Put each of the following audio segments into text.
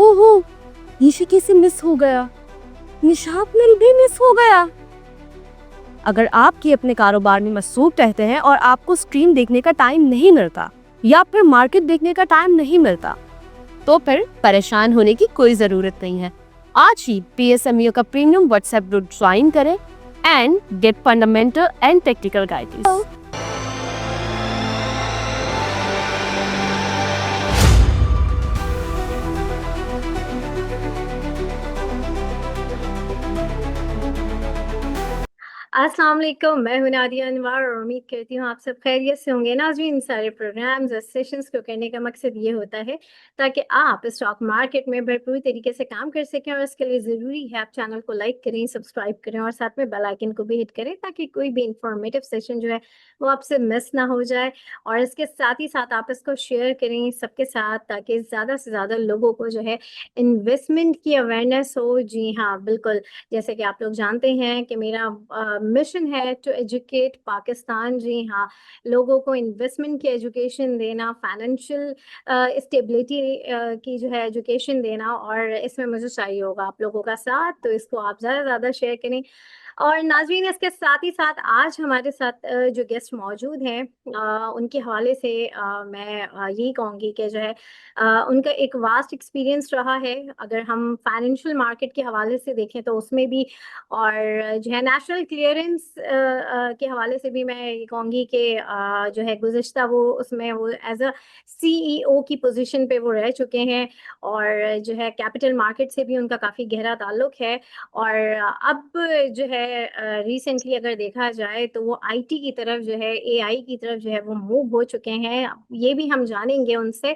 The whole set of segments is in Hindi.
ओहो, ये कैसे मिस हो गया? निशात मिल भी मिस हो गया। अगर आपकी अपने कारोबार में मसरूफ रहते हैं और आपको स्क्रीन देखने का टाइम नहीं मिलता या फिर मार्केट देखने का टाइम नहीं मिलता, तो फिर परेशान होने की कोई जरूरत नहीं है। आज ही PSMU का प्रीमियम व्हाट्सएप ग्रुप ज्वाइन करें and get fundamental and technical guidance. अस्सलाम वालेकुम, मैं हूं नादिया अनवर और उम्मीद करती हूँ आप सब खैरियत से होंगे। नाज़रीन, सारे प्रोग्राम्स और सेशंस को करने का मकसद ये होता है ताकि आप स्टॉक मार्केट में भरपूर तरीके से काम कर सकें, और इसके लिए ज़रूरी है आप चैनल को लाइक करें, सब्सक्राइब करें और साथ में बेल आइकन को भी हिट करें ताकि कोई भी इंफॉर्मेटिव सेशन जो है वो आपसे मिस ना हो जाए। और इसके साथ ही साथ आप इसको शेयर करें सबके साथ ताकि ज़्यादा से ज़्यादा लोगों को जो है इन्वेस्टमेंट की अवेयरनेस हो। जी हाँ, बिल्कुल, जैसे कि आप लोग जानते हैं कि मेरा मिशन है टू एजुकेट पाकिस्तान। जी हाँ, लोगों को इन्वेस्टमेंट की एजुकेशन देना, फाइनेंशियल स्टेबिलिटी की जो है एजुकेशन देना, और इसमें मुझे चाहिए होगा आप लोगों का साथ, तो इसको आप ज़्यादा से ज़्यादा शेयर करें। और नाज़रीन, इसके साथ ही साथ आज हमारे साथ जो गेस्ट मौजूद हैं उनके हवाले से मैं यही कहूँगी कि जो है उनका एक वास्ट एक्सपीरियंस रहा है, अगर हम फाइनेंशियल मार्केट के हवाले से देखें तो उसमें भी, और जो है नेशनल क्लियरेंस के हवाले से भी मैं ये कहूँगी कि जो है गुज़िश्ता वो उसमें वो एज अ CEO की पोजीशन पे वो रह चुके हैं, और जो है कैपिटल मार्केट से भी उनका काफ़ी गहरा ताल्लुक है। और अब जो है रिसेंटली अगर देखा जाए तो वो IT की तरफ जो है, AI की तरफ जो है वो मूव हो चुके हैं, ये भी हम जानेंगे उनसे।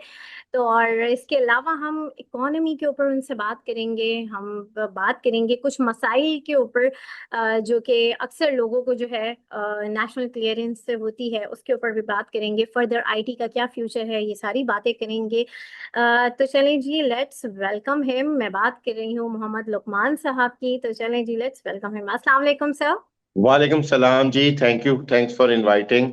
तो और इसके अलावा हम इकोनॉमी के ऊपर उनसे बात करेंगे, हम बात करेंगे कुछ मसाइल के ऊपर जो कि अक्सर लोगों को जो है नेशनल क्लियरेंस से होती है, उसके ऊपर भी बात करेंगे। फर्दर IT का क्या फ्यूचर है, ये सारी बातें करेंगे। तो चलें जी, लेट्स वेलकम हिम। मैं बात कर रही हूँ मोहम्मद लुकमान साहब की, तो चलें जी, लेट्स वेलकम हिम। अस्सलाम वालेकुम सर। वालेकुम सलाम जी। Thanks for inviting.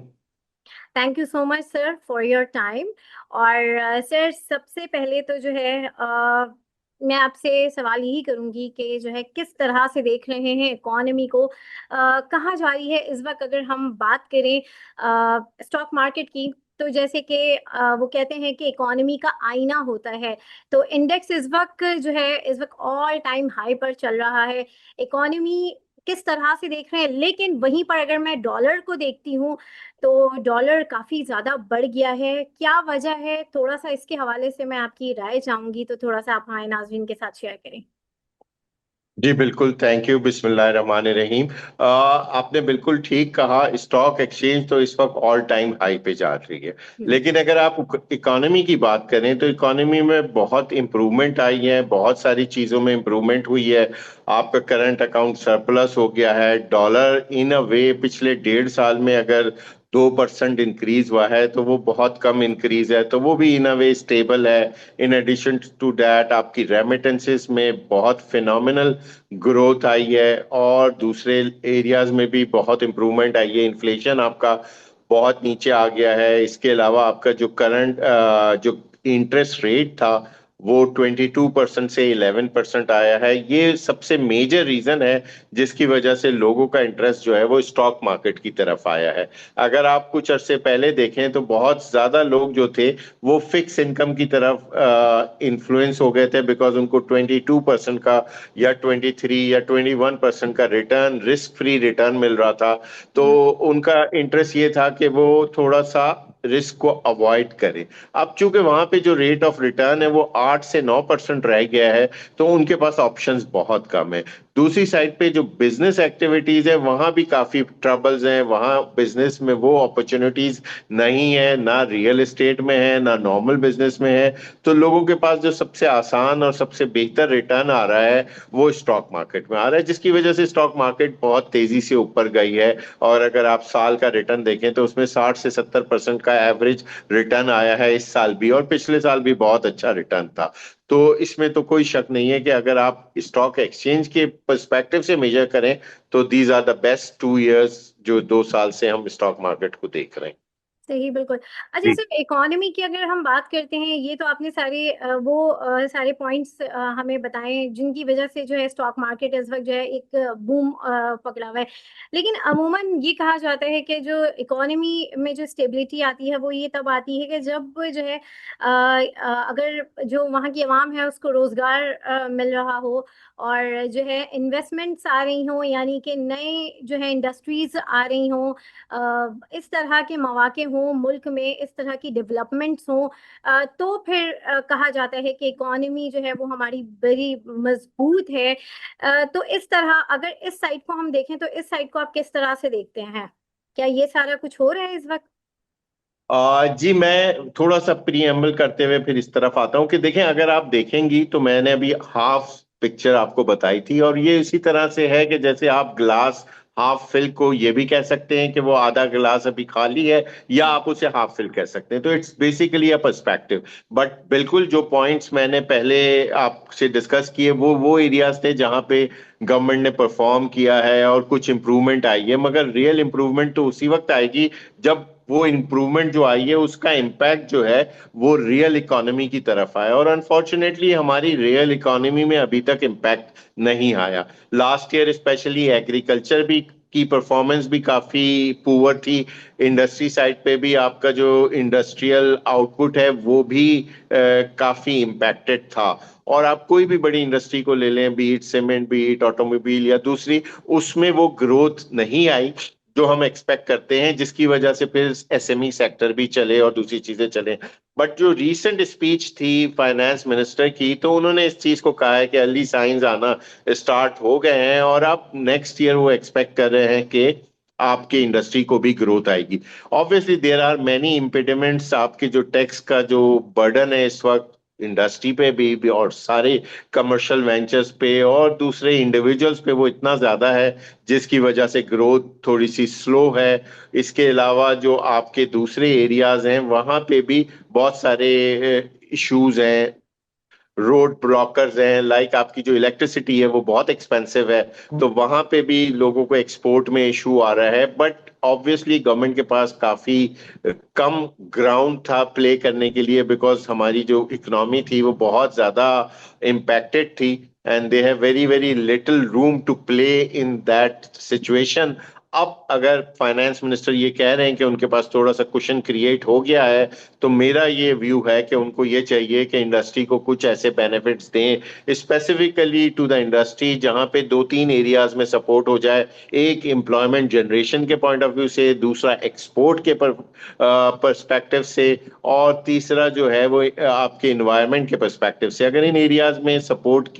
Thank you so much sir for your time. और सर, सबसे पहले तो जो है मैं आपसे सवाल यही करूंगी कि जो है किस तरह से देख रहे हैं इकोनॉमी को, कहाँ जा रही है इस वक्त। अगर हम बात करें स्टॉक मार्केट की, तो जैसे कि वो कहते हैं कि इकोनॉमी का आईना होता है, तो इंडेक्स इस वक्त जो है इस वक्त ऑल टाइम हाई पर चल रहा है। इकोनॉमी किस तरह से देख रहे हैं, लेकिन वहीं पर अगर मैं डॉलर को देखती हूँ तो डॉलर काफी ज्यादा बढ़ गया है। क्या वजह है, थोड़ा सा इसके हवाले से मैं आपकी राय चाहूंगी, तो थोड़ा सा आप हमारे नाज़रीन के साथ शेयर करें। जी बिल्कुल, थैंक यू। बिस्मिल्लाहिर्रहमानिर्रहीम। आपने बिल्कुल ठीक कहा, स्टॉक एक्सचेंज तो इस वक्त ऑल टाइम हाई पे जा रही है। हम्म। लेकिन अगर आप इकोनॉमी की बात करें तो इकोनॉमी में बहुत इम्प्रूवमेंट आई है, बहुत सारी चीज़ों में इम्प्रूवमेंट हुई है। आपका करंट अकाउंट सरप्लस हो गया है। डॉलर इन अ वे पिछले 1.5 साल में अगर 2% इंक्रीज हुआ है तो वो बहुत कम इंक्रीज है, तो वो भी इन अ वे स्टेबल है। इन एडिशन टू दैट आपकी रेमिटेंसेस में बहुत फिनोमिनल ग्रोथ आई है, और दूसरे एरियाज में भी बहुत इंप्रूवमेंट आई है। इन्फ्लेशन आपका बहुत नीचे आ गया है। इसके अलावा आपका जो करंट जो इंटरेस्ट रेट था वो 22% से 11% आया है। ये सबसे मेजर रीजन है जिसकी वजह से लोगों का इंटरेस्ट जो है वो स्टॉक मार्केट की तरफ आया है। अगर आप कुछ अरसे पहले देखें तो बहुत ज्यादा लोग जो थे वो फिक्स इनकम की तरफ इन्फ्लुएंस हो गए थे, बिकॉज उनको 22% का या 23 या 21% का रिटर्न, रिस्क फ्री रिटर्न मिल रहा था। तो हम्म। उनका इंटरेस्ट ये था कि वो थोड़ा सा रिस्क को अवॉइड करें। अब चूंकि वहां पे जो रेट ऑफ रिटर्न है वो 8 से 9% रह गया है, तो उनके पास ऑप्शंस बहुत कम है। दूसरी साइड पे जो बिजनेस एक्टिविटीज है वहां भी काफी ट्रबल्स हैं। वहां बिजनेस में वो अपॉर्चुनिटीज नहीं है, ना रियल एस्टेट में है, ना नॉर्मल बिजनेस में है। तो लोगों के पास जो सबसे आसान और सबसे बेहतर रिटर्न आ रहा है वो स्टॉक मार्केट में आ रहा है, जिसकी वजह से स्टॉक मार्केट बहुत तेजी से ऊपर गई है। और अगर आप साल का रिटर्न देखें तो उसमें 60 से 70% का एवरेज रिटर्न आया है इस साल भी, और पिछले साल भी बहुत अच्छा रिटर्न था। तो इसमें तो कोई शक नहीं है कि अगर आप स्टॉक एक्सचेंज के पर्सपेक्टिव से मेजर करें तो these are the best 2 years जो 2 साल से हम स्टॉक मार्केट को देख रहे हैं। सही, बिल्कुल। अच्छा, जी। सिर्फ इकोनॉमी की अगर हम बात करते हैं, ये तो आपने सारे सारे पॉइंट्स हमें बताए जिनकी वजह से जो है स्टॉक मार्केट इस वक्त जो है एक बूम पकड़ा हुआ है। लेकिन अमूमन ये कहा जाता है कि जो इकोनॉमी में जो स्टेबिलिटी आती है वो ये तब आती है कि जब जो है अगर जो वहाँ की आवाम है उसको रोजगार मिल रहा हो, और जो है इन्वेस्टमेंट्स आ रही हों, यानी कि नए जो है इंडस्ट्रीज आ रही हों, इस तरह के मौके हों मुल्क में, इस तरह की डेवलपमेंट्स हों, तो फिर कहा जाता है कि इकोनॉमी जो है वो हमारी बड़ी मजबूत है। तो इस तरह अगर इस साइड को हम देखें तो इस साइड को आप किस तरह से देखते हैं? क्या ये सारा कुछ हो रहा है इस वक्त? जी, मैं थोड़ा सा प्रीएम्बल करते हुए फिर इस तरफ आता हूँ कि देखें, अगर आप देखेंगी तो मैंने अभी हाफ पिक्चर आपको बताई थी, और ये इसी तरह से है कि जैसे आप ग्लास हाफ फिल को ये भी कह सकते हैं कि वो आधा गिलास अभी खाली है, या आप उसे हाफ फिल कह सकते हैं। तो it's basically a perspective. But बिल्कुल जो पॉइंट्स मैंने पहले आपसे डिस्कस किए वो एरियाज थे जहां पे गवर्नमेंट ने परफॉर्म किया है और कुछ इम्प्रूवमेंट आई है, मगर रियल इम्प्रूवमेंट तो उसी वक्त आएगी जब वो इम्प्रूवमेंट जो आई है उसका इम्पैक्ट जो है वो रियल इकोनॉमी की तरफ आया। और अनफॉर्चुनेटली हमारी रियल इकोनॉमी में अभी तक इम्पैक्ट नहीं आया। लास्ट ईयर स्पेशली एग्रीकल्चर भी की परफॉर्मेंस भी काफी पुअर थी। इंडस्ट्री साइड पे भी आपका जो इंडस्ट्रियल आउटपुट है वो भी काफी इम्पैक्टेड था। और आप कोई भी बड़ी इंडस्ट्री को ले लें, बीट सीमेंट, बीट ऑटोमोबाइल या दूसरी, उसमें वो ग्रोथ नहीं आई जो हम एक्सपेक्ट करते हैं, जिसकी वजह से फिर एसएमई सेक्टर भी चले और दूसरी चीजें चले। बट जो रीसेंट स्पीच थी फाइनेंस मिनिस्टर की, तो उन्होंने इस चीज को कहा है कि अर्ली साइंस आना स्टार्ट हो गए हैं, और अब नेक्स्ट ईयर वो एक्सपेक्ट कर रहे हैं कि आपके इंडस्ट्री को भी ग्रोथ आएगी। Obviously there are many impediments. आपके जो टैक्स का जो बर्डन है इस वक्त इंडस्ट्री पे भी और सारे कमर्शियल वेंचर्स पे और दूसरे इंडिविजुअल्स पे वो इतना ज्यादा है, जिसकी वजह से ग्रोथ थोड़ी सी स्लो है। इसके अलावा जो आपके दूसरे एरियाज हैं वहां पे भी बहुत सारे इश्यूज हैं, रोड ब्लॉकर्स हैं, लाइक आपकी जो इलेक्ट्रिसिटी है वो बहुत एक्सपेंसिव है। तो वहां पे भी लोगों को एक्सपोर्ट में इशू आ रहा है। बट ऑब्वियसली गवर्नमेंट के पास काफी कम ग्राउंड था प्ले करने के लिए, बिकॉज हमारी जो इकोनॉमी थी वो बहुत ज्यादा इम्पैक्टेड थी, and they have very very little room to play in that situation. अब अगर फाइनेंस मिनिस्टर ये कह रहे हैं कि उनके पास थोड़ा सा कुशन क्रिएट हो गया है, तो मेरा ये व्यू है कि उनको ये चाहिए कि इंडस्ट्री को कुछ ऐसे बेनिफिट्स दें स्पेसिफिकली टू द इंडस्ट्री, जहां पे दो तीन एरियाज में सपोर्ट हो जाए। एक एम्प्लॉयमेंट जनरेशन के पॉइंट ऑफ व्यू से, दूसरा एक्सपोर्ट के पर्सपेक्टिव से, और तीसरा जो है वो आपके इन्वायरमेंट के पर्सपेक्टिव से। अगर इन एरियाज में सपोर्ट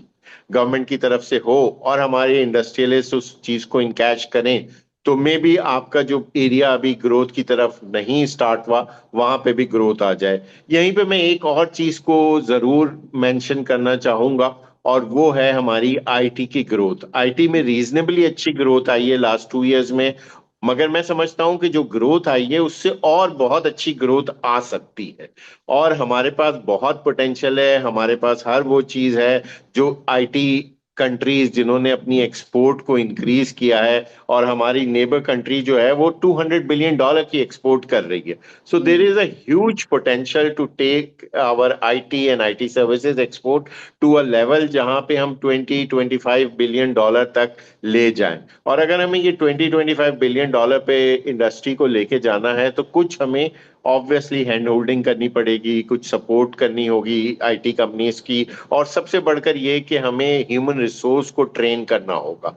गवर्नमेंट की तरफ से हो और हमारे इंडस्ट्रियलिस्ट उस चीज को इनकैच करें, तो मे बी आपका जो एरिया अभी ग्रोथ की तरफ नहीं स्टार्ट हुआ वहां पे भी ग्रोथ आ जाए। यहीं पे मैं एक और चीज को जरूर मेंशन करना चाहूंगा, और वो है हमारी आईटी की ग्रोथ। आईटी में रीजनेबली अच्छी ग्रोथ आई है लास्ट 2 इयर्स में, मगर मैं समझता हूं कि जो ग्रोथ आई है उससे और बहुत अच्छी ग्रोथ आ सकती है। और हमारे पास बहुत पोटेंशियल है, हमारे पास हर वो चीज है जो आईटी कंट्रीज जिन्होंने अपनी एक्सपोर्ट को इंक्रीज किया है, और हमारी नेबर कंट्री जो है वो $200 बिलियन की एक्सपोर्ट कर रही है। So there is a huge potential to take our IT and IT services export to a level जहां पे हम 20-25 बिलियन डॉलर तक ले जाएं। और अगर हमें ये 20-25 बिलियन डॉलर पे इंडस्ट्री को लेके जाना है, तो कुछ हमें ऑब्वियसली हैंड होल्डिंग करनी पड़ेगी, कुछ सपोर्ट करनी होगी आईटी कंपनीज की, और सबसे बढ़कर ये कि हमें ह्यूमन रिसोर्स को ट्रेन करना होगा।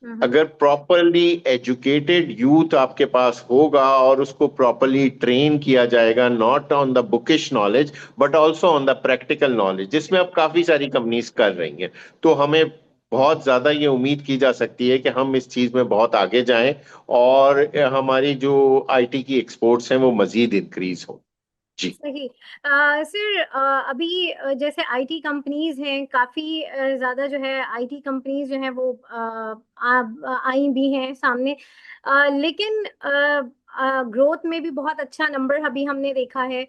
हम्म। अगर प्रॉपरली एजुकेटेड यूथ आपके पास होगा और उसको प्रॉपरली ट्रेन किया जाएगा, not on the bookish knowledge but also on the practical knowledge, जिसमें अब काफी सारी कंपनीज कर रही हैं, तो हमें बहुत ज्यादा ये उम्मीद की जा सकती है कि हम इस चीज में बहुत आगे जाएं, और हमारी जो आईटी की एक्सपोर्ट्स हैं वो मजीद इंक्रीज हो। जी। सही। सर, अभी जैसे आईटी कंपनीज हैं काफ़ी ज़्यादा, जो है आईटी कंपनीज जो हैं वो आई भी हैं सामने। लेकिन ग्रोथ में भी बहुत अच्छा नंबर अभी हमने देखा है।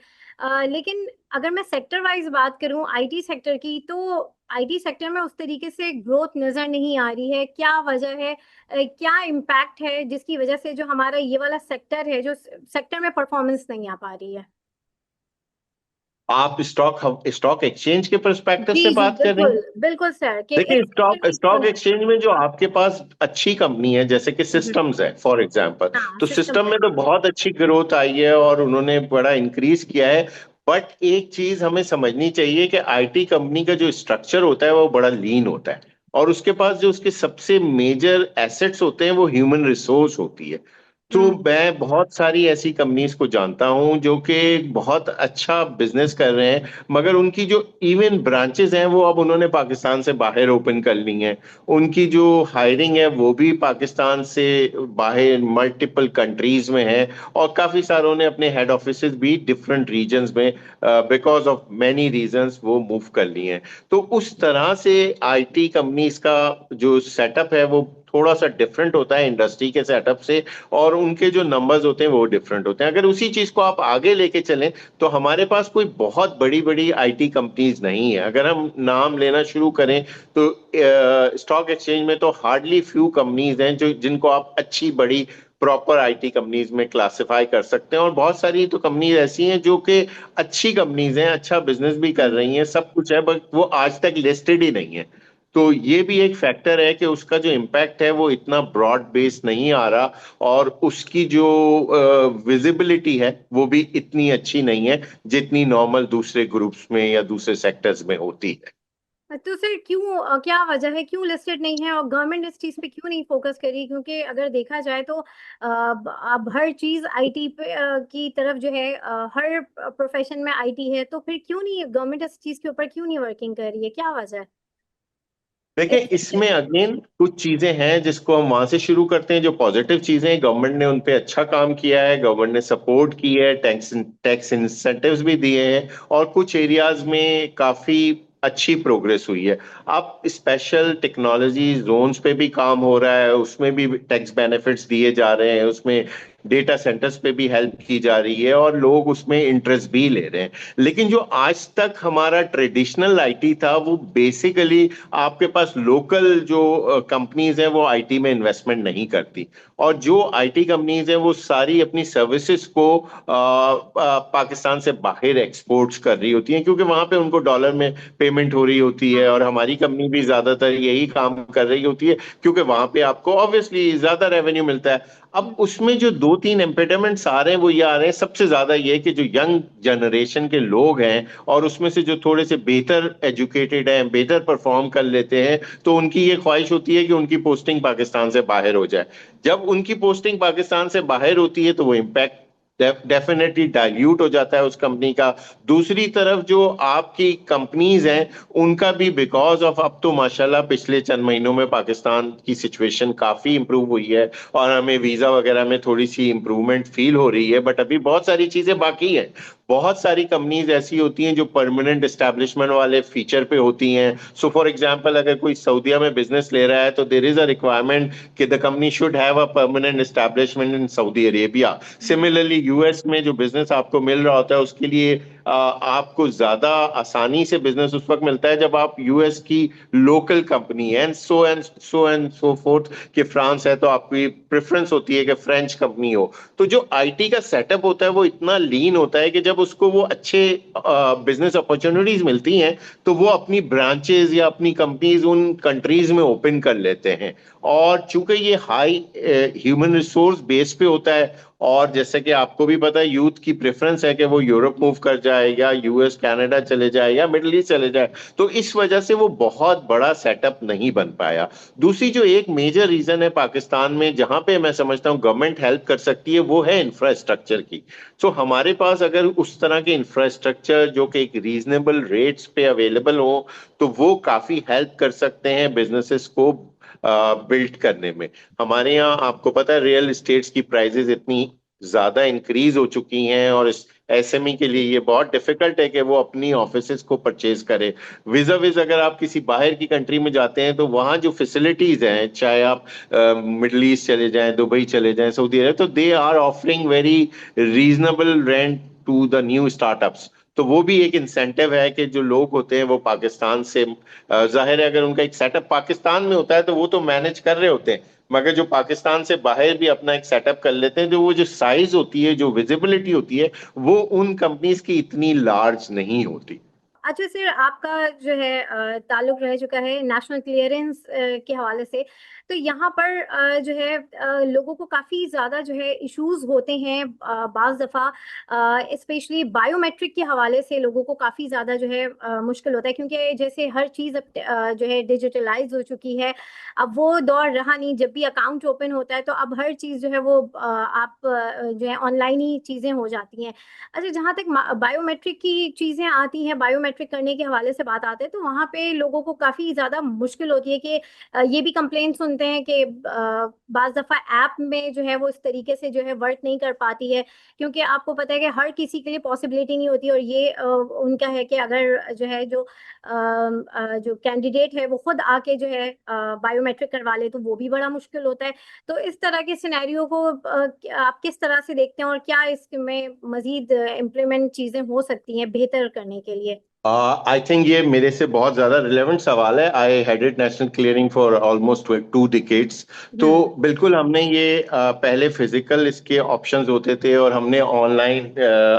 लेकिन अगर मैं सेक्टर वाइज बात करूं आईटी सेक्टर की, तो आईटी सेक्टर में उस तरीके से ग्रोथ नजर नहीं आ रही है। क्या वजह है, क्या इम्पैक्ट है जिसकी वजह से जो हमारा ये वाला सेक्टर है, जो सेक्टर में परफॉर्मेंस नहीं आ पा रही है? आप स्टॉक एक्सचेंज के पर्सपेक्टिव जी से जी, बात कर रहे बिल्कुल हैं? बिल्कुल सर, कि देखिए, इस सेक्टर स्टॉक में स्टॉक क्यों एक्सचेंज में जो आपके पास अच्छी कंपनी है जैसे कि नहीं? सिस्टम्स है फॉर एग्जांपल, हाँ, तो सिस्टम सिस्टम है। में तो बहुत अच्छी ग्रोथ आई है और उन्होंने बड़ा इंक्रीज किया है। बट एक चीज हमें समझनी चाहिए कि आईटी कंपनी का जो स्ट्रक्चर होता है वो बड़ा लीन होता है, और उसके पास जो उसके सबसे मेजर एसेट्स होते हैं वो ह्यूमन रिसोर्स होती है। तो हम्म। मैं बहुत सारी ऐसी कंपनीज को जानता हूं जो कि बहुत अच्छा बिजनेस कर रहे हैं, मगर उनकी जो इवन ब्रांचेस हैं वो अब उन्होंने पाकिस्तान से बाहर ओपन कर ली हैं। उनकी जो हायरिंग है वो भी पाकिस्तान से बाहर मल्टीपल कंट्रीज में है, और काफी सारों ने अपने हेड ऑफिसेज भी डिफरेंट रीजन्स में बिकॉज ऑफ मैनी रीजंस वो मूव कर लिए हैं। तो उस तरह से आईटी कंपनीज का जो सेटअप है वो थोड़ा सा डिफरेंट होता है इंडस्ट्री के सेटअप से, और उनके जो नंबर्स होते हैं वो डिफरेंट होते हैं। अगर उसी चीज को आप आगे लेके चलें तो हमारे पास कोई बहुत बड़ी बड़ी आईटी कंपनीज नहीं है। अगर हम नाम लेना शुरू करें तो स्टॉक एक्सचेंज में तो हार्डली फ्यू कंपनीज हैं जो जिनको आप अच्छी बड़ी प्रॉपर आईटी कंपनीज में क्लासिफाई कर सकते हैं, और बहुत सारी तो कंपनीज ऐसी हैं जो कि अच्छी कंपनीज हैं, अच्छा बिजनेस भी कर रही हैं, सब कुछ है, बट वो आज तक लिस्टेड ही नहीं है। तो ये भी एक फैक्टर है कि उसका जो इम्पैक्ट है वो इतना ब्रॉड बेस नहीं आ रहा, और उसकी जो विजिबिलिटी है वो भी इतनी अच्छी नहीं है जितनी नॉर्मल दूसरे ग्रुप्स में या दूसरे सेक्टर्स में होती है। तो सर क्यों, क्या वजह है, क्यों लिस्टेड नहीं है और गवर्नमेंट इस चीज पे क्यों नहीं फोकस करी? क्योंकि अगर देखा जाए तो अब हर चीज आईटी पे की तरफ जो है, हर प्रोफेशन में आईटी है, तो फिर क्यों नहीं गवर्नमेंट इस चीज के ऊपर क्यों नहीं वर्किंग कर रही है? क्या वजह है देखिए, इस इसमें सेक्टर? अगेन कुछ चीजें हैं जिसको हम वहां से शुरू करते हैं। जो पॉजिटिव चीजें हैं, गवर्नमेंट ने उन पे अच्छा काम किया है, गवर्नमेंट ने सपोर्ट की है, टैक्स टैक्स इंसेंटिव्स भी दिए हैं, और कुछ एरियाज में काफी अच्छी प्रोग्रेस हुई है। अब स्पेशल टेक्नोलॉजी जोन्स पे भी काम हो रहा है, उसमें भी टैक्स बेनिफिट्स दिए जा रहे हैं, उसमें डेटा सेंटर्स पे भी हेल्प की जा रही है, और लोग उसमें इंटरेस्ट भी ले रहे हैं। लेकिन जो आज तक हमारा ट्रेडिशनल आईटी था वो बेसिकली आपके पास लोकल जो कंपनीज हैं वो आईटी में इन्वेस्टमेंट नहीं करती, और जो आईटी कंपनीज हैं वो सारी अपनी सर्विसेज को पाकिस्तान से बाहर एक्सपोर्ट्स कर रही होती हैं, क्योंकि वहां पे उनको डॉलर में पेमेंट हो रही होती है, और हमारी कंपनी भी ज्यादातर यही काम कर रही होती है क्योंकि वहां पे आपको ऑब्वियसली ज्यादा रेवेन्यू मिलता है। अब उसमें जो दो तीन इम्पेडिमेंट्स आ रहे हैं वो ये आ रहे हैं, सबसे ज्यादा ये कि जो यंग जनरेशन के लोग हैं और उसमें से जो थोड़े से बेहतर एजुकेटेड हैं, बेहतर परफॉर्म कर लेते हैं, तो उनकी ये ख्वाहिश होती है कि उनकी पोस्टिंग पाकिस्तान से बाहर हो जाए। जब उनकी पोस्टिंग पाकिस्तान से बाहर होती है तो वो इम्पैक्ट डेफिनेटली डाइल्यूट हो जाता है उस कंपनी का। दूसरी तरफ जो आपकी कंपनीज हैं उनका भी बिकॉज ऑफ, अब तो माशाल्लाह पिछले चंद महीनों में पाकिस्तान की सिचुएशन काफी इंप्रूव हुई है, और हमें वीजा वगैरह में थोड़ी सी इंप्रूवमेंट फील हो रही है, बट अभी बहुत सारी चीजें बाकी हैं। बहुत सारी कंपनीज ऐसी होती हैं जो परमानेंट एस्टैब्लिशमेंट वाले फीचर पे होती हैं। सो फॉर एग्जांपल, अगर कोई सऊदीया में बिजनेस ले रहा है तो देर इज अ रिक्वायरमेंट कि the company should have a permanent establishment in Saudi Arabia. Similarly US में जो बिजनेस आपको मिल रहा होता है उसके लिए आपको ज्यादा आसानी से बिजनेस उस वक्त मिलता है जब आप यूएस की लोकल कंपनी है, एंड सो फोर्थ, कि फ्रांस है तो आपकी प्रेफरेंस होती है कि फ्रेंच कंपनी हो। तो जो आईटी का सेटअप होता है वो इतना लीन होता है कि जब उसको वो अच्छे बिजनेस अपॉर्चुनिटीज मिलती हैं तो वो अपनी ब्रांचेस या अपनी कंपनीज उन कंट्रीज में ओपन कर लेते हैं। और चूंकि ये हाई ह्यूमन रिसोर्स बेस पे होता है, और जैसे कि आपको भी पता है यूथ की प्रेफरेंस है कि वो यूरोप मूव कर जाए या यूएस कनाडा चले जाए या मिडिल ईस्ट चले जाए, तो इस वजह से वो बहुत बड़ा सेटअप नहीं बन पाया। दूसरी जो एक मेजर रीजन है पाकिस्तान में जहां पे मैं समझता हूँ गवर्नमेंट हेल्प कर सकती है वो है इंफ्रास्ट्रक्चर की। सो हमारे पास अगर उस तरह के इंफ्रास्ट्रक्चर जो कि एक रीजनेबल रेट्स पे अवेलेबल हो तो वो काफी हेल्प कर सकते हैं बिजनेसेस को बिल्ड करने में। हमारे यहाँ आपको पता है रियल एस्टेट्स की प्राइसेस इतनी ज्यादा इंक्रीज हो चुकी हैं, और इस एसएमई के लिए ये बहुत डिफिकल्ट है कि वो अपनी ऑफिसेज को परचेज करे। विज अगर आप किसी बाहर की कंट्री में जाते हैं तो वहाँ जो फैसिलिटीज हैं, चाहे आप मिडल ईस्ट चले जाएं, दुबई चले जाएं, सऊदी अरब, तो they are offering very reasonable rent to the new startups. तो वो भी एक इंसेंटिव है कि जो लोग होते हैं वो पाकिस्तान से, जाहिर है अगर उनका एक सेटअप पाकिस्तान में होता है तो वो तो मैनेज कर रहे होते हैं, मगर जो पाकिस्तान से बाहर भी अपना एक सेटअप कर लेते हैं, जो वो जो साइज होती है, जो विजिबिलिटी होती है, वो उन कंपनीज की इतनी लार्ज नहीं होती। अच्छा सर, आपका जो है ताल्लुक रह चुका है नेशनल क्लियरेंस के हवाले से, तो यहाँ पर जो है लोगों को काफ़ी ज़्यादा जो है इश्यूज होते हैं बाज़ दफ़ा, स्पेशली बायोमेट्रिक के हवाले से लोगों को काफ़ी ज़्यादा जो है मुश्किल होता है, क्योंकि जैसे हर चीज़ अब जो है डिजिटलाइज हो चुकी है। अब वो दौर रहा नहीं, जब भी अकाउंट ओपन होता है तो अब हर चीज़ जो है वो आप जो है ऑनलाइन ही चीज़ें हो जाती हैं। अच्छा, जहाँ तक बायोमेट्रिक की चीज़ें आती हैं, बायोमेट्रिक करने के हवाले से बात आते हैं, तो वहाँ पे लोगों को काफ़ी ज़्यादा मुश्किल होती है कि ये भी कंप्लेंट सुनते हैं कि बाज़ दफ़ा ऐप में जो है वो इस तरीके से जो है वर्क नहीं कर पाती है, क्योंकि आपको पता है कि हर किसी के लिए पॉसिबिलिटी नहीं होती, और ये उनका है कि अगर जो है जो कैंडिडेट है वो खुद आके जो है बायोमेट्रिक करवा ले तो वो भी बड़ा मुश्किल होता है। तो इस तरह के सिनेरियो को आप किस तरह से देखते हैं, और क्या इसमें मजीद इम्प्लीमेंट चीज़ें हो सकती हैं बेहतर करने के लिए? आई थिंक ये मेरे से बहुत ज्यादा रिलेवेंट सवाल है। I headed national clearing for almost 2 decades। तो हम्म। बिल्कुल हमने ये पहले फिजिकल इसके ऑप्शंस होते थे, और हमने ऑनलाइन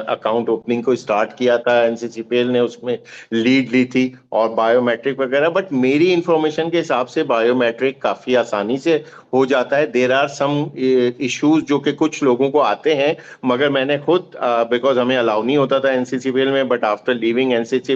अकाउंट ओपनिंग को स्टार्ट किया था, एनसीसीपीएल ने उसमें लीड ली थी, और बायोमेट्रिक वगैरह। बट मेरी इंफॉर्मेशन के हिसाब से बायोमेट्रिक काफी आसानी से हो जाता है। देर आर सम इश्यूज जो कि कुछ लोगों को आते हैं, मगर मैंने खुद, बिकॉज हमें अलाउ नहीं होता था एनसीसीपीएल में, but after leaving NCCPL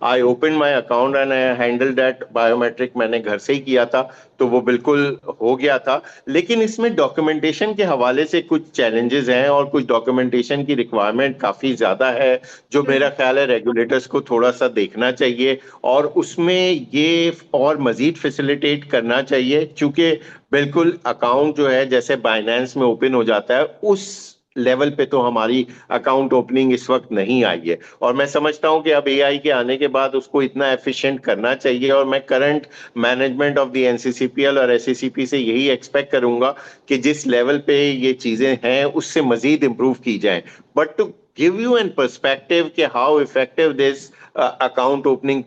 I open my account and I handle that biometric. मैंने घर से ही किया था, तो वो बिल्कुल हो गया था। लेकिन इसमें डॉक्यूमेंटेशन के हवाले से कुछ चैलेंजेस हैं, और कुछ डॉक्यूमेंटेशन की रिक्वायरमेंट काफी ज्यादा है, जो मेरा ख्याल है रेगुलेटर्स को थोड़ा सा देखना चाहिए, और उसमें ये और मजीद फैसिलिटेट करना चाहिए। क्योंकि बिल्कुल अकाउंट जो है जैसे बाइनेंस में ओपन हो जाता है, उस लेवल पे तो हमारी अकाउंट ओपनिंग इस वक्त नहीं आई है। और मैं समझता हूं कि अब एआई के आने के बाद उसको इतना एफिशिएंट करना चाहिए, और मैं करंट मैनेजमेंट ऑफ द एनसीसीपीएल और एससीसीपी से यही एक्सपेक्ट करूंगा कि जिस लेवल पे ये चीजें हैं उससे मजीद इंप्रूव की जाए। But to give you an perspective कि how effective this account opening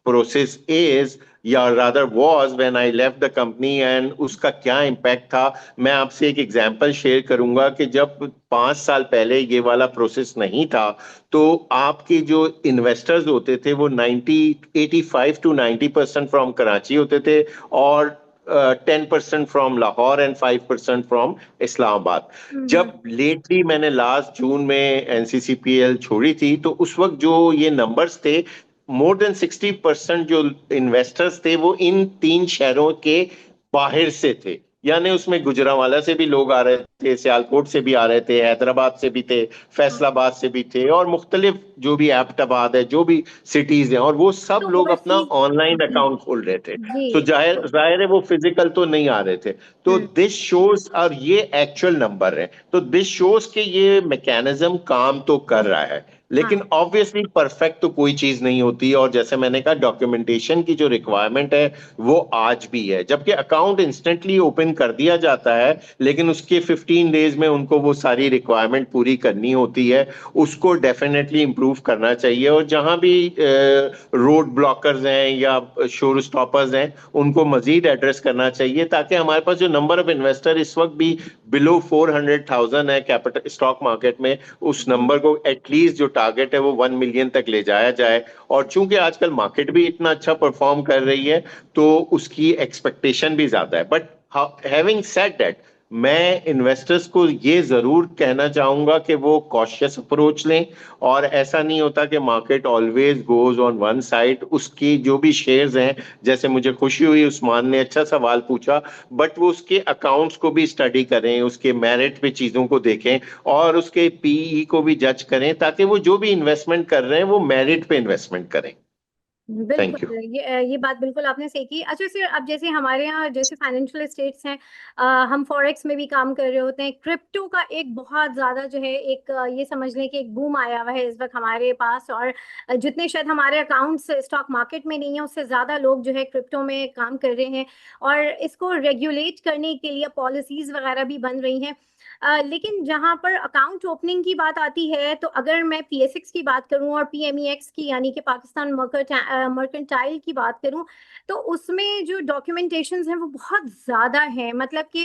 process is, या rather was, when I left the company, and उसका क्या इम्पैक्ट था, मैं आपसे एक एग्जांपल शेयर करूंगा कि जब 5 साल पहले ये वाला प्रोसेस नहीं था, तो आपके जो इन्वेस्टर्स होते थे वो 85 to 90% फ्रॉम कराची होते थे, और 10% from Lahore and 5% from Islamabad. जब लेटली मैंने लास्ट जून में एनसीसीपीएल छोड़ी थी, तो उस वक्त जो ये नंबर्स थे, मोर देन 60% जो इन्वेस्टर्स थे वो इन 3 शहरों के बाहर से थे। यानी उसमें गुजरांवाला से भी लोग आ रहे थे, सियालकोट से भी आ रहे थे, हैदराबाद से भी थे, फैसलाबाद से भी थे, और मुख्तलिफ जो भी एबटाबाद है, जो भी सिटीज हैं, और वो सब तो लोग अपना ओवरसीज। ऑनलाइन जी। अकाउंट खोल रहे थे। तो जी। जाहिर जाहिर है वो फिजिकल तो नहीं आ रहे थे। तो हम्म। दिस शोज, और ये एक्चुअल नंबर है, तो दिस शोज के ये मैकेनिज्म काम तो कर रहा है, लेकिन हाँ। ऑब्वियसली परफेक्ट तो कोई चीज नहीं होती। और जैसे मैंने कहा, डॉक्यूमेंटेशन की जो रिक्वायरमेंट है वो आज भी है। जबकि अकाउंट इंस्टेंटली ओपन कर दिया जाता है, लेकिन उसके 15 डेज में उनको वो सारी रिक्वायरमेंट पूरी करनी होती है। उसको डेफिनेटली इंप्रूव करना चाहिए, और जहां भी रोड ब्लॉकर्स हैं या शोर स्टॉपर्स हैं, उनको मजीद एड्रेस करना चाहिए, ताकि हमारे पास जो नंबर ऑफ इन्वेस्टर इस वक्त भी बिलो 400,000 है कैपिटल स्टॉक मार्केट में, उस नंबर को एटलीस्ट जो टारगेट है वो 1 मिलियन तक ले जाया जाए। और चूंकि आजकल मार्केट भी इतना अच्छा परफॉर्म कर रही है, तो उसकी एक्सपेक्टेशन भी ज्यादा है। बट हैविंग सेड दैट, मैं इन्वेस्टर्स को ये जरूर कहना चाहूंगा कि वो कॉशियस अप्रोच लें, और ऐसा नहीं होता कि market always goes on one side. उसकी जो भी शेयर्स हैं, जैसे मुझे खुशी हुई उस्मान ने अच्छा सवाल पूछा, बट वो उसके अकाउंट्स को भी स्टडी करें, उसके मेरिट पे चीजों को देखें, और उसके पीई को भी जज करें, ताकि वो जो भी इन्वेस्टमेंट कर रहे हैं वो मेरिट पे इन्वेस्टमेंट करें। Thank you. बिल्कुल, ये बात बिल्कुल आपने सही की। अच्छा सर, अब जैसे हमारे यहाँ जैसे फाइनेंशियल स्टेट्स हैं, हम फॉरेक्स में भी काम कर रहे होते हैं। क्रिप्टो का एक बहुत ज़्यादा जो है एक ये समझ लें कि एक बूम आया हुआ है इस वक्त हमारे पास, और जितने शायद हमारे अकाउंट्स स्टॉक मार्केट में नहीं है, उससे ज़्यादा लोग जो है क्रिप्टो में काम कर रहे हैं, और इसको रेगुलेट करने के लिए पॉलिसीज़ वगैरह भी बन रही हैं। लेकिन जहाँ पर अकाउंट ओपनिंग की बात आती है, तो अगर मैं PSX की बात करूं और PMEX की यानी कि पाकिस्तान मर्केंटाइल की बात करूं, तो उसमें जो डॉक्यूमेंटेशंस हैं वो बहुत ज़्यादा है। मतलब कि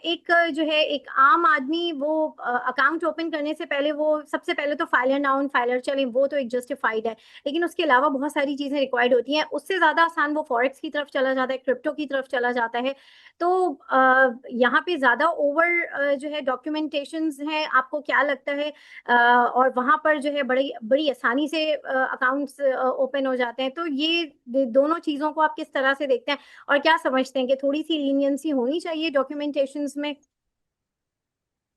एक जो है एक आम आदमी वो अकाउंट ओपन करने से पहले वो सबसे पहले तो फाइलर नाउन फाइलर चले, वो तो एक जस्टिफाइड है, लेकिन उसके अलावा बहुत सारी चीज़ें रिक्वायर्ड होती हैं। उससे ज़्यादा आसान वो फॉरेक्स की तरफ चला जाता है, क्रिप्टो की तरफ चला जाता है। तो यहाँ पे ज्यादा ओवर जो है डॉक्यूमेंटेशंस हैं, आपको क्या लगता है? और वहां पर जो है बड़ी बड़ी आसानी से अकाउंट्स ओपन हो जाते हैं, तो ये दोनों चीजों को आप किस तरह से देखते हैं, और क्या समझते हैं कि थोड़ी सी लीनियंसी होनी चाहिए डॉक्यूमेंटेशंस में?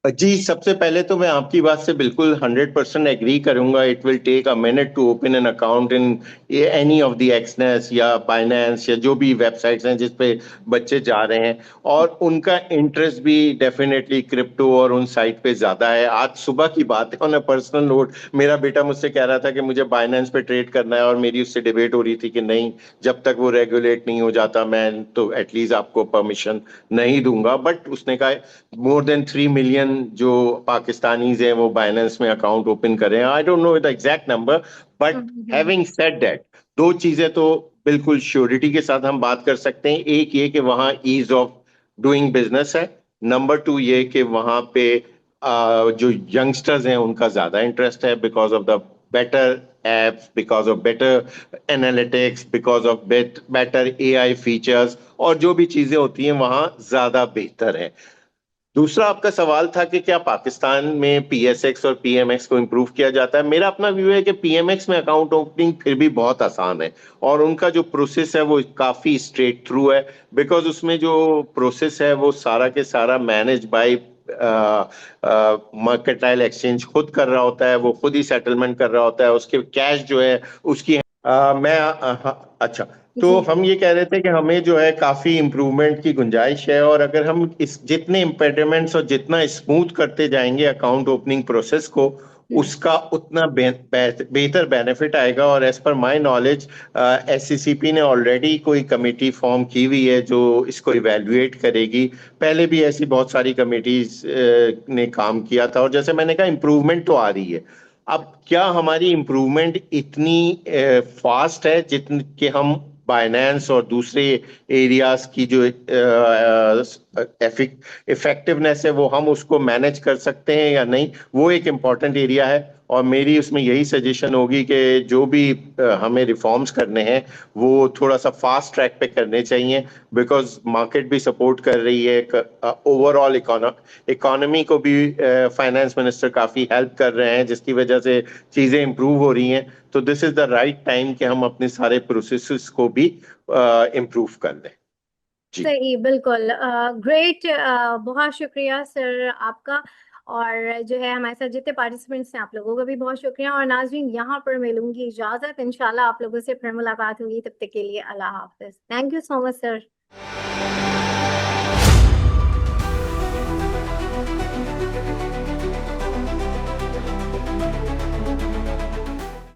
जी, सबसे पहले तो मैं आपकी बात से बिल्कुल 100% एग्री करूंगा। It will take a minute to open an account in any of the Exness या बाइनेंस या जो भी वेबसाइट्स हैं जिस पे बच्चे जा रहे हैं, और उनका इंटरेस्ट भी डेफिनेटली क्रिप्टो और उन साइट पे ज्यादा है। आज सुबह की बात है, ऑन अ पर्सनल नोट, मेरा बेटा मुझसे कह रहा था कि मुझे बाइनेंस पे ट्रेड करना है, और मेरी उससे डिबेट हो रही थी कि नहीं, जब तक वो रेगुलेट नहीं हो जाता मैं तो एटलीस्ट आपको परमिशन नहीं दूंगा। बट उसने कहा मोर देन 3 मिलियन जो पाकिस्तानीज हैं वो बाइनेंस में अकाउंट ओपन कर रहे हैं। I don't know the exact number, but having said that, दो चीजें तो बिल्कुल श्योरिटी के साथ हम बात कर सकते हैं। एक ये कि वहाँ ईज ऑफ डूइंग बिजनेस है। नंबर टू ये कि वहाँ पे जो यंगस्टर्स हैं उनका ज्यादा इंटरेस्ट है, because of the better apps, because of better analytics, because of better AI features, और जो भी चीजें होती हैं वहाँ ज्यादा बेहतर है। दूसरा आपका सवाल था कि क्या पाकिस्तान में PSX और PMX को इम्प्रूव किया जाता है। मेरा अपना व्यू है कि PMX में अकाउंट ओपनिंग फिर भी बहुत आसान है, और उनका जो प्रोसेस है वो काफी स्ट्रेट थ्रू है, बिकॉज उसमें जो प्रोसेस है वो सारा के सारा मैनेज बाय मर्केंटाइल एक्सचेंज खुद कर रहा होता है, वो खुद ही सेटलमेंट कर रहा होता है, उसके कैश जो है उसकी अच्छा। तो जी। हम ये कह रहे थे कि हमें जो है काफी इम्प्रूवमेंट की गुंजाइश है, और अगर हम इस जितने इम्पेडिमेंट्स और जितना स्मूथ करते जाएंगे अकाउंट ओपनिंग प्रोसेस को, उसका उतना बेहतर बेनिफिट आएगा। और as per my knowledge SCCP ने ऑलरेडी कोई कमेटी फॉर्म की हुई है जो इसको इवेल्युएट करेगी। पहले भी ऐसी बहुत सारी कमेटीज ने काम किया था, और जैसे मैंने कहा इम्प्रूवमेंट तो आ रही है। अब क्या हमारी इम्प्रूवमेंट इतनी फास्ट है जितनी कि हम बाइनेंस और दूसरे एरियाज की जो इफेक्टिवनेस है वो हम उसको मैनेज कर सकते हैं या नहीं, वो एक इम्पॉर्टेंट एरिया है। और मेरी उसमें यही सजेशन होगी कि जो भी हमें रिफॉर्म्स करने हैं वो थोड़ा सा फास्ट ट्रैक पे करने चाहिए, बिकॉज मार्केट भी सपोर्ट कर रही है, ओवरऑल इकोनॉमी को भी फाइनेंस मिनिस्टर काफी हेल्प कर रहे हैं, जिसकी वजह से चीजें इंप्रूव हो रही हैं। तो this is the right time कि हम अपने सारे प्रोसेसेस को भी इम्प्रूव कर लें। जी। सही, बिल्कुल। ग्रेट। बहुत शुक्रिया सर आपका, और जो है हमारे साथ जितने पार्टिसिपेंट्स हैं आप लोगों का भी बहुत शुक्रिया। और नाज़रीन, यहाँ पर मैं लूंगी इजाजत, इंशाल्लाह आप लोगों से फिर मुलाकात होगी। तब तक के लिए अल्लाह हाफिज। Thank you so much sir.